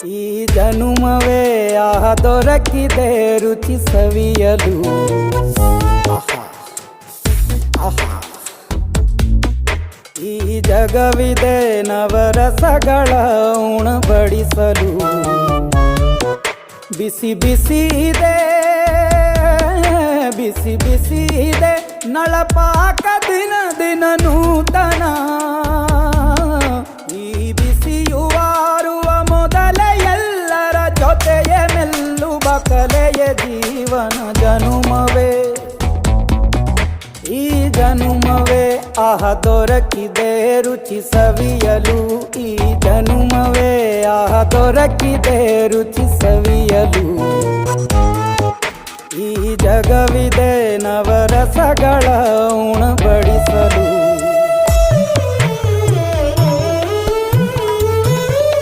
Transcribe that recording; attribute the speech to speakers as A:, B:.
A: ಈ ಜನುಮವೇ ದೊರಕಿದೆ ರುಚಿ ಸವಿಯಲು. ಆಹಾ, ಆಹಾ. ಈ ಜಗವಿದೆ ನವರಸಗಳ ಉಣಬಡಿಸಲು. ಬಿಸಿ ಬಿಸಿ ಇದೆ, ಬಿಸಿ ಬಿಸಿ ಇದೆ ನಳಪಾಕ ದಿನ ದಿನ ನೂತನ. ಈ ಬಿಸಿಯುವಾರುವ ಮೊದಲೇ ಎಲ್ಲರ ಜೊತೆಯೇ ಮೆಲ್ಲುವ ಕಲೆಯ ಜೀವನ ಜನುಮವೇ. ಈ ಜನುಮವೇ ದೊರಕಿದೆ ರುಚಿ ಸವಿಯಲು. ಈ ಜನುಮವೇ ದೊರಕಿದೆ ರುಚಿ ಸವಿಯಲು. ಈ ಜಗವಿದೆ ನವರಸಗಳ ಉಣಬಡಿಸಲು.